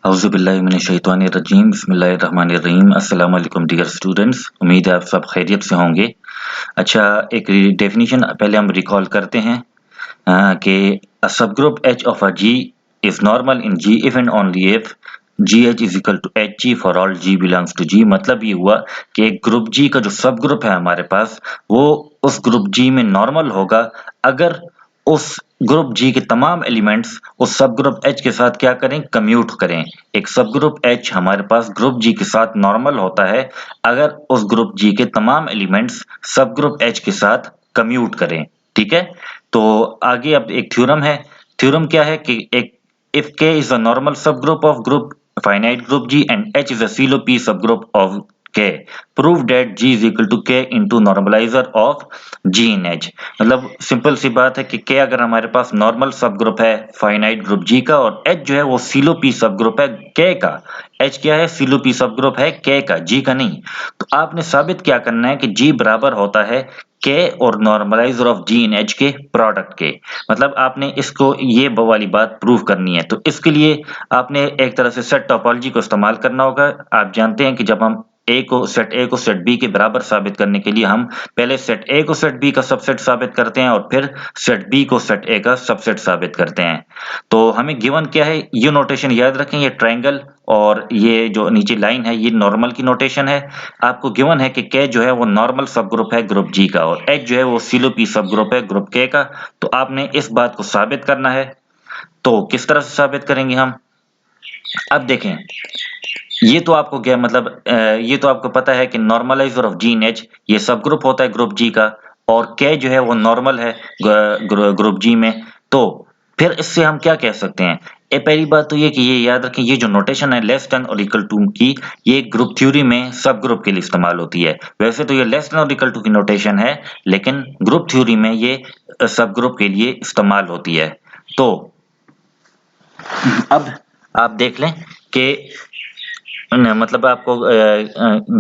औज़ुबिल्लाहिमिनश्शैतानिर्रजीम बिस्मिल्लाहिर्रहमानिर्रहीम अस्सलाम वालेकुम डियर स्टूडेंट्स। उम्मीद है आप सब खैरियत से होंगे। अच्छा, एक डेफिनेशन पहले हम रिकॉल करते हैं कि a subgroup H of a G is normal in G if and only if GH is equal to HG for all G belongs to G। मतलब ये हुआ कि एक ग्रुप G का जो सब ग्रुप है हमारे पास वो उस ग्रुप G में नॉर्मल होगा अगर उस ग्रुप G के तमाम एलिमेंट्स उस सब ग्रुप H के साथ क्या करें, कम्यूट करें। एक सब ग्रुप H हमारे पास ग्रुप G के साथ नॉर्मल होता है अगर उस ग्रुप G के तमाम एलिमेंट्स सब ग्रुप H के साथ कम्यूट करें। ठीक है, तो आगे अब एक थ्योरम है। थ्योरम क्या है कि एक if K is a normal subgroup of group finite group G and H is a CLOP subgroup of K, prove that G is equal to K into normalizer of G in H। मतलब simple सी बात है कि K अगर हमारे पास normal सब group है finite group G का और H जो है वो CLOP सब ग्रुप है K का। H क्या है, CLOP सब ग्रुप है K का, G का नहीं। तो आपने साबित क्या करना है कि G बराबर होता है K और normaliser of G in H के प्रोडक्ट के। मतलब आपने इसको ये वाली बात प्रूव करनी है। तो इसके लिए आपने एक तरह से सेट टोपोलॉजी को इस्तेमाल करना होगा। आप जानते हैं कि जब हम सेट ए को सेट बी के बराबर साबित करने के लिए हम पहले सेट ए को सेट बी का सबसेट साबित करते हैं और फिर सेट बी को सेट ए का सबसेट साबित करते हैं। तो हमें गिवन क्या है, ये नोटेशन याद रखें, ये ट्रायंगल और ये जो नीचे लाइन है ये नॉर्मल की नोटेशन है। आपको गिवन है कि K जो है वो नॉर्मल सब ग्रुप है ग्रुप G का और H जो है वो CLOP सब ग्रुप है ग्रुप K का। तो आपने इस बात को साबित करना है। तो किस तरह से साबित करेंगे हम? अब देखें, ये तो आपको क्या मतलब ये तो आपको पता है कि normaliser of G in H ये सब ग्रुप होता है ग्रुप G का और K जो है वो नॉर्मल है ग्रुप G में। तो फिर इससे हम क्या कह सकते हैं? पहली बात तो ये कि ये याद रखें, ये जो नोटेशन है लेस देन और इक्वल टू की, ये ग्रुप थ्योरी में सब ग्रुप के लिए इस्तेमाल होती है। वैसे तो ये लेस देन और इक्वल टू की नोटेशन है लेकिन ग्रुप थ्योरी में ये सब ग्रुप के लिए इस्तेमाल होती है। तो अब आप देख लें कि मतलब आपको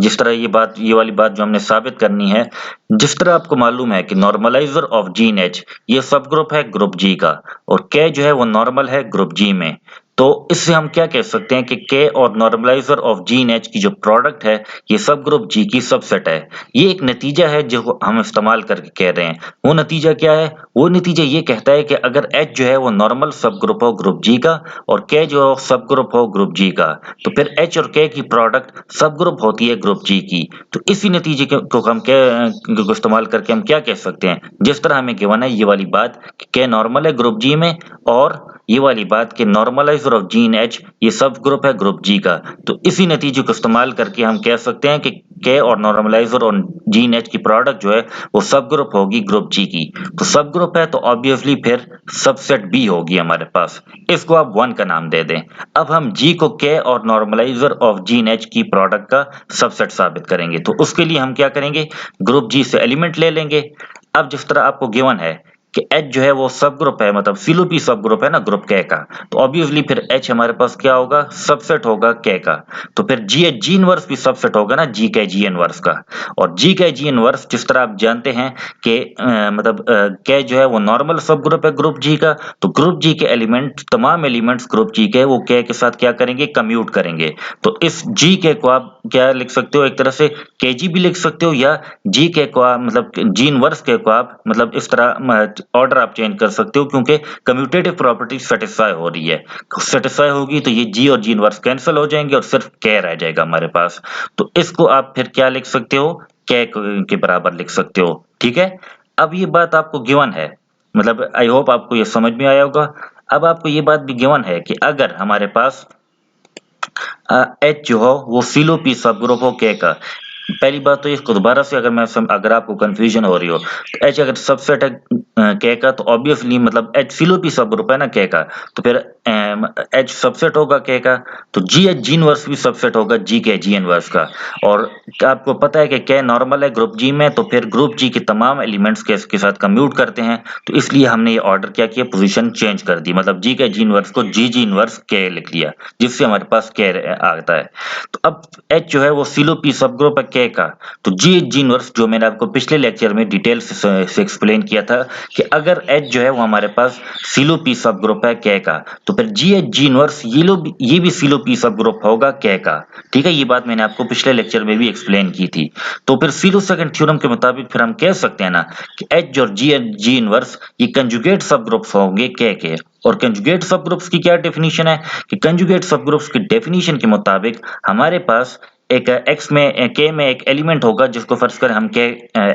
जिस तरह ये वाली बात जो हमने साबित करनी है, जिस तरह आपको मालूम है कि normaliser of G in H ये सब ग्रुप है ग्रुप G का और K जो है वो नॉर्मल है ग्रुप G में। तो इससे हम क्या कह सकते हैं कि K और normaliser of G in H की जो प्रोडक्ट है ये सब ग्रुप G की सबसेट है। ये एक नतीजा है जो हम इस्तेमाल करके कह रहे हैं। वो नतीजा क्या है? वो नतीजा ये कहता है कि अगर H जो है वो नॉर्मल सब ग्रुप हो ग्रुप G का और K जो है सब ग्रुप हो ग्रुप G का, तो फिर H और K की प्रोडक्ट सब ग्रुप होती है ग्रुप G की। तो इसी नतीजे को हम को इस्तेमाल करके हम क्या कह सकते हैं, जिस तरह हमें गिवन है ये वाली बात कि K नॉर्मल है ग्रुप G में और ये वाली बात कि normaliser of G in H ये सब ग्रुप है ग्रुप G का। तो इसी नतीजे को इस्तेमाल करके हम कह सकते हैं कि K और नॉर्मलाइजर और G इन H की प्रोडक्ट जो है वो सब ग्रुप होगी ग्रुप G की। तो सब ग्रुप है तो ऑब्वियसली फिर सबसेट B होगी हमारे पास। इसको आप 1 का नाम दे दें। अब हम G को K और normaliser of G in H की प्रोडक्ट का सबसेट साबित करेंगे। तो उसके लिए हम क्या करेंगे, ग्रुप G से एलिमेंट ले लेंगे। अब जिस तरह आपको गिवन है कि H जो है वो सब ग्रुप है, मतलब CLOP सब ग्रुप है ना ग्रुप K का, तो ऑब्वियसली फिर H हमारे पास क्या होगा, सबसेट होगा K का। तो फिर G इनवर्स भी सबसेट होगा ना G इनवर्स का। और G इनवर्स जिस तरह आप जानते हैं कि K जो है वो नॉर्मल सब ग्रुप है ग्रुप G का, तो ग्रुप G के एलिमेंट तमाम एलिमेंट्स ग्रुप G के वो K के साथ क्या करेंगे, कम्यूट करेंगे। तो इस G को आप क्या लिख सकते हो, एक तरह से KG भी लिख सकते हो या G को आप मतलब G इनवर्स को आप मतलब इस तरह ऑर्डर आप चेंज कर सकते हो क्योंकि कम्यूटेटिव प्रॉपर्टी सेटिस्फाई हो रही है। सेटिस्फाई होगी तो ये G और G इनवर्स कैंसिल हो जाएंगे और सिर्फ K रह जाएगा हमारे पास। तो इसको आप फिर क्या लिख सकते हो, K के बराबर लिख सकते हो। ठीक है, अब ये बात आपको गिवन है, मतलब आई होप आपको ये समझ में आया होगा। अब आपको ये बात भी गिवन है कि अगर हमारे पास H जो हो वो CLOP सब ग्रुप हो K का। पहली बात तो इसको दोबारा से अगर आपको कंफ्यूजन हो रही हो तो H अगर सबसेट है K का तो ऑब्वियसली मतलब H CLOP सब ग्रुप है ना K का, तो फिर H सबसेट होगा K का, तो G इनवर्स भी सबसेट होगा G इनवर्स का। और आपको पता है कि K नॉर्मल है ग्रुप G में, तो फिर ग्रुप G के तमाम एलिमेंट्स के साथ कम्यूट करते हैं। तो इसलिए हमने ये ऑर्डर क्या किया, पोजीशन चेंज कर दी, मतलब G इनवर्स को G इनवर्स K लिख लिया जिससे हमारे पास K आता है। तो अब H जो है वो CLOP सब ग्रुप है K का, तो GH इनवर्स जो मैंने आपको पिछले लेक्चर में डिटेल से एक्सप्लेन किया था कि अगर H जो है वो हमारे पास सिलो पी सब ग्रुप है K का, तो फिर GH इनवर्स ये भी सिलो पी सब ग्रुप होगा K का। ठीक है, ये बात मैंने आपको पिछले लेक्चर में भी एक्सप्लेन की थी। तो फिर सिलो सेकंड थ्योरम के मुताबिक फिर हम कह सकते हैं ना कि H और GH इनवर्स ये कंजुगेट सब ग्रुप्स होंगे K के। और कंजुगेट सब ग्रुप्स की क्या डेफिनेशन है कि कंजुगेट सब ग्रुप्स की डेफिनेशन के मुताबिक हमारे पास एक x में k में एक एलिमेंट होगा जिसको फर्ज करें हम k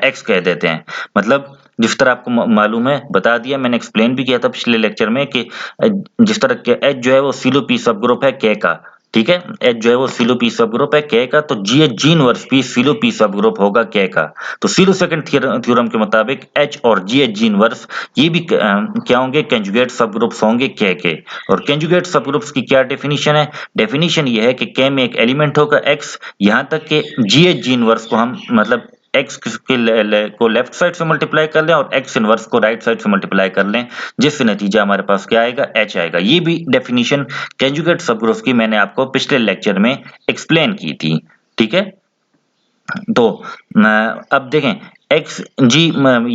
x कह देते हैं। मतलब जिस तरह आपको मालूम है, बता दिया मैंने, एक्सप्लेन भी किया था पिछले लेक्चर में कि जिस तरह के h जो है वो सिलो p सब ग्रुप है k का। ठीक है, H जो है वो सिलो पी सब ग्रुप है K का, तो GH इनवर्स भी सिलो पी सब ग्रुप होगा K का। तो सिलो सेकंड थ्योरम के मुताबिक H और GH इनवर्स ये भी क्या होंगे, कंजुगेट सब ग्रुप्स होंगे K के। और कंजुगेट सब ग्रुप्स की क्या डेफिनेशन है? डेफिनेशन ये है कि K में एक एलिमेंट होगा X, यहाँ तक कि GH इनवर्स को हम मतलब x को लेफ्ट साइड से मल्टीप्लाई कर लें और x इनवर्स को राइट साइड से मल्टीप्लाई कर लें, जिससे नतीजा हमारे पास क्या आएगा, h आएगा। ये भी डेफिनेशन कंजुगेट सबग्रुप्स की मैंने आपको पिछले लेक्चर में एक्सप्लेन की थी। ठीक है, तो अब देखें एक्स जी,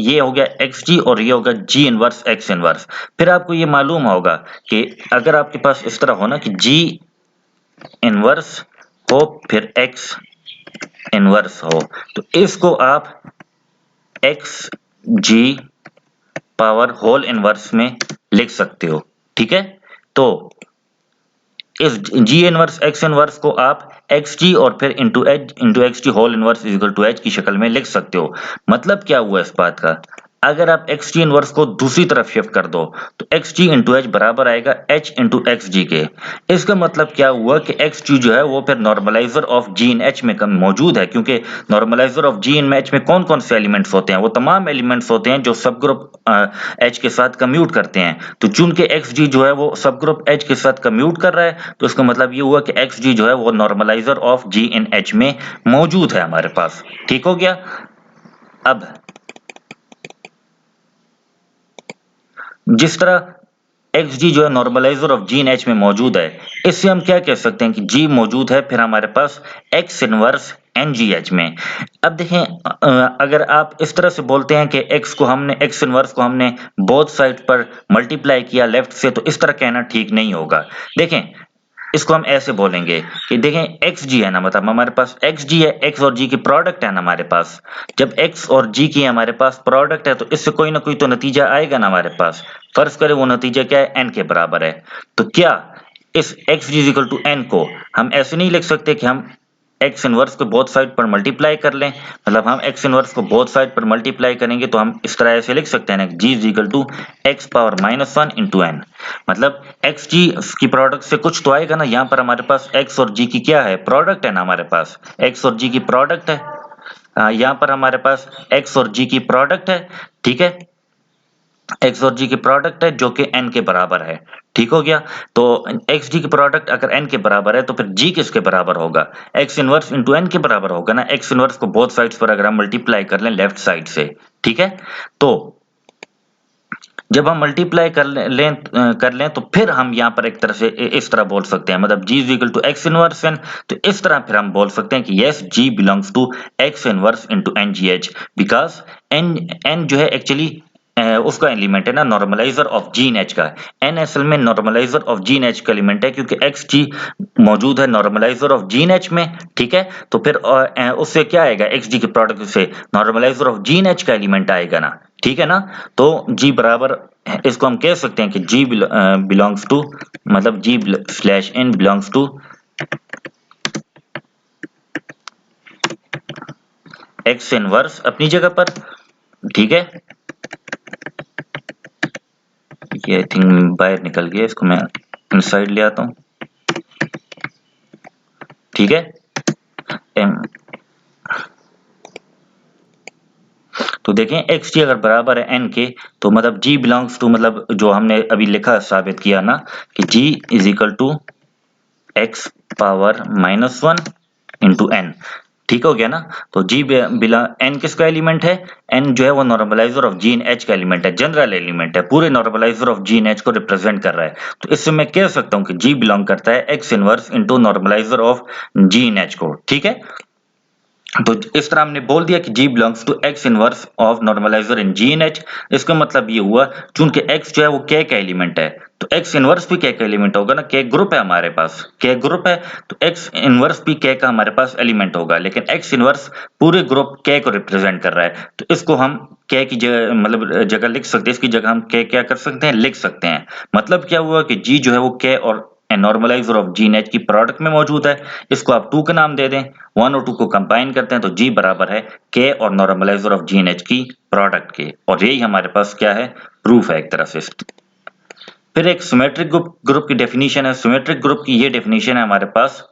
ये हो गया एक्स जी और ये होगा जी इनवर्स एक्स इनवर्स। फिर आपको ये मालूम होगा कि अगर आपके पास इस तरह हो ना कि जी इनवर्स हो फिर एक्स इनवर्स हो, तो इसको आप एक्स जी पावर होल इनवर्स में लिख सकते हो। ठीक है, तो इस जी इनवर्स एक्स इनवर्स को आप एक्स जी और फिर into X G whole inverse is equal to H की शक्ल में लिख सकते हो। मतलब क्या हुआ इस बात का, अगर आप एक्स जी इनवर्स को दूसरी तरफ शिफ्ट कर दो तो एक्स जी इंटू एच बराबर आएगा एच इंटू एक्स जी के। इसका मतलब क्या हुआ कि एक्स जी जो है वो फिर normalizer of G in H में मौजूद है, क्योंकि normalizer of G in H में कौन कौन से एलिमेंट्स होते हैं, वो तमाम एलिमेंट्स होते हैं जो सब ग्रुप एच के साथ कम्यूट करते हैं। तो चूंकि एक्स जी जो है वो सब ग्रुप एच के साथ कम्यूट कर रहा है, तो इसका मतलब ये हुआ कि एक्स जी जो है वो normalizer of G in H में मौजूद है हमारे पास। ठीक हो गया। अब जिस तरह एक्स जी जो है normalizer of G in H में मौजूद है, इससे हम क्या कह सकते हैं कि जी मौजूद है फिर हमारे पास x inverse N G H में। अब देखें अगर आप इस तरह से बोलते हैं कि एक्स इनवर्स को हमने बोथ साइड पर मल्टीप्लाई किया लेफ्ट से, तो इस तरह कहना ठीक नहीं होगा। देखें इसको हम ऐसे बोलेंगे कि देखें एक्स जी है ना, मतलब हमारे पास एक्स जी है, एक्स और जी की प्रोडक्ट है ना हमारे पास। जब एक्स और जी की हमारे पास प्रोडक्ट है तो इससे कोई ना कोई तो नतीजा आएगा ना हमारे पास। फर्ज करें वो नतीजा क्या है, एन के बराबर है। तो क्या इस X G equal to N को हम ऐसे नहीं लिख सकते कि हम एक्स इनवर्स को बोथ साइड पर मल्टीप्लाई कर लें? मतलब हम एक्स इनवर्स को बोथ साइड पर मल्टीप्लाई करेंगे तो हम इस तरह ऐसे लिख सकते हैं ना, G is equal to x power minus one into N. मतलब एक्स जी की प्रोडक्ट से कुछ तो आएगा ना, यहाँ पर हमारे पास एक्स और जी की क्या है, प्रोडक्ट है ना हमारे पास, एक्स और जी की प्रोडक्ट है। यहाँ पर हमारे पास एक्स और जी की प्रोडक्ट है। ठीक है, एक्स और जी की प्रोडक्ट है जो कि एन के बराबर है। ठीक हो गया। तो एक्स जी की प्रोडक्ट अगर एन के बराबर है तो फिर जी किसके बराबर होगा, एक्स इनवर्स इंटू एन के बराबर होगा ना। एक्स इनवर्स को बोथ साइड्स पर अगर हम मल्टीप्लाई कर लें लेफ्ट साइड से, ठीक है, तो जब हम मल्टीप्लाई कर लें तो फिर हम यहाँ पर एक तरह से इस तरह बोल सकते हैं, मतलब g is equal to X inverse N. तो इस तरह फिर हम बोल सकते हैं कि yes g belongs to X inverse into N G H, because N जो है एक्चुअली उसका एलिमेंट है ना, normalizer of G in H का। एन असल में normalizer of G in H का एलिमेंट है, क्योंकि एक्स जी मौजूद है normalizer of G in H में। ठीक है, तो फिर उससे क्या आएगा, एक्स जी के प्रोडक्ट से normalizer of G in H का एलिमेंट आएगा ना। ठीक है ना, तो G बराबर, इसको हम कह सकते हैं कि G बिलोंग्स टू, मतलब G slash N belongs to X inverse अपनी जगह पर। ठीक है, ये आई थिंक बाहर निकल गया, इसको मैं इनसाइड ले आता हूँ। ठीक है, तो देखें एक्स जी अगर बराबर है एन के, तो मतलब जी बिलोंग्स टू, मतलब जो हमने अभी लिखा साबित किया ना कि G is equal to x power minus one into N. ठीक हो गया ना। तो जी बिला एन किसका एलिमेंट है, एन जो है वो normalizer of G in H का एलिमेंट है, जनरल एलिमेंट है, पूरे normalizer of G in H को रिप्रेजेंट कर रहा है। तो इससे मैं कह सकता हूँ कि जी बिलोंग करता है X inverse into normalizer of G in H को। ठीक है, तो इस तरह हमने बोल दिया कि G belongs to X inverse of normalizer in G in H। इसका मतलब ये हुआ चूंकि X जो है वो K का एलिमेंट है तो X इनवर्स भी K का एलिमेंट होगा ना, K ग्रुप है हमारे पास, K ग्रुप है तो X इनवर्स भी K का हमारे पास एलिमेंट होगा, लेकिन X इनवर्स पूरे ग्रुप K को रिप्रेजेंट कर रहा है तो इसको हम K की जगह मतलब जगह लिख सकते हैं, इसकी जगह हम K क्या कर सकते हैं, लिख सकते हैं। मतलब क्या हुआ कि G जो है वो K और normaliser of G in H की प्रोडक्ट में मौजूद है, इसको आप 2 का नाम दे दें, 1 और 2 को कंबाइन करते हैं तो G बराबर है K और normaliser of G in H की प्रोडक्ट के, और यही हमारे पास क्या है, प्रूफ है एक तरह से। फिर एक सिमेट्रिक ग्रुप की डेफिनेशन है। सिमेट्रिक ग्रुप की ये डेफिनेशन है हमारे पास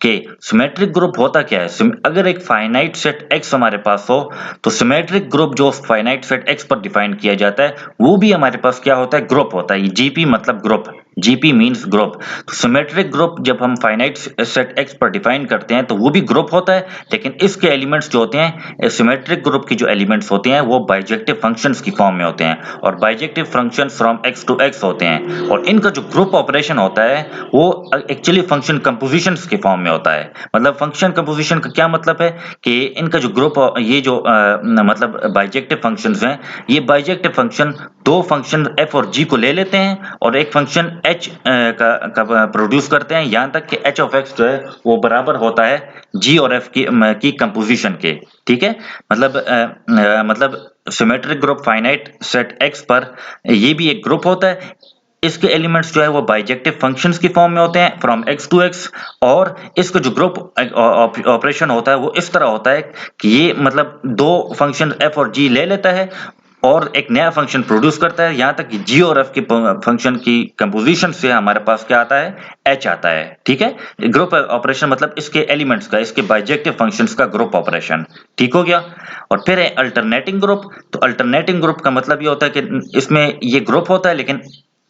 कि सिमेट्रिक ग्रुप होता क्या है। अगर एक फाइनाइट सेट X हमारे पास हो तो सिमेट्रिक ग्रुप जो फाइनाइट सेट X पर डिफाइन किया जाता है वो भी हमारे पास क्या होता है, ग्रुप होता है। जीपी मतलब ग्रुप, जीपी मींस ग्रुप। तो सिमेट्रिक ग्रुप जब हम फाइनाइट सेट X पर डिफाइन करते हैं तो वो भी ग्रुप होता है, लेकिन इसके एलिमेंट्स जो होते हैं, सिमेट्रिक ग्रुप की जो एलिमेंट्स होते हैं वो बाइजेक्टिव फंक्शंस की फॉर्म में होते हैं और bijective functions from X to X होते हैं, और इनका जो ग्रुप ऑपरेशन होता है वो एक्चुअली फंक्शन कंपोजिशंस के फॉर्म में होता है। मतलब फंक्शन कंपोजिशन का क्या मतलब है कि इनका जो ग्रुप, ये जो मतलब बाइजेक्टिव फंक्शंस हैं, ये बाइजेक्टिव फंक्शन दो फंक्शन f और g को ले लेते हैं और एक फंक्शन h का प्रोड्यूस करते हैं, यहाँ तक कि h ऑफ x जो है वो बराबर होता है g और f की कंपोजिशन के। ठीक है, मतलब symmetric group finite set x पर ये भी एक ग्रुप होता है। इसके एलिमेंट्स जो है वो बाइजेक्टिव फंक्शंस की फॉर्म में होते हैं फ्रॉम x टू x, और इसका जो ग्रुप ऑपरेशन होता है वो इस तरह होता है कि ये मतलब दो फंक्शन f और g ले लेता है और एक नया फंक्शन प्रोड्यूस करता है, यहाँ तक कि g और f की फंक्शन की कंपोजिशन से हमारे पास क्या आता है, h आता है। ठीक है, ग्रुप ऑपरेशन मतलब इसके एलिमेंट्स का, इसके बाइजेक्टिव फंक्शंस का ग्रुप ऑपरेशन। ठीक हो गया। और फिर है अल्टरनेटिंग ग्रुप। तो अल्टरनेटिंग ग्रुप का मतलब ये होता है कि इसमें ये ग्रुप होता है, लेकिन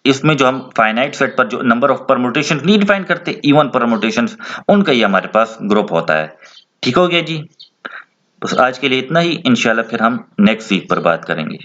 इसमें जो हम फाइनाइट सेट पर जो नंबर ऑफ परमुटेशन नहीं डिफाइन करते, इवन परमुटेशंस, उनका ही हमारे पास ग्रुप होता है। ठीक हो गया जी। बस आज के लिए इतना ही, इंशाल्लाह फिर हम नेक्स्ट वीक पर बात करेंगे।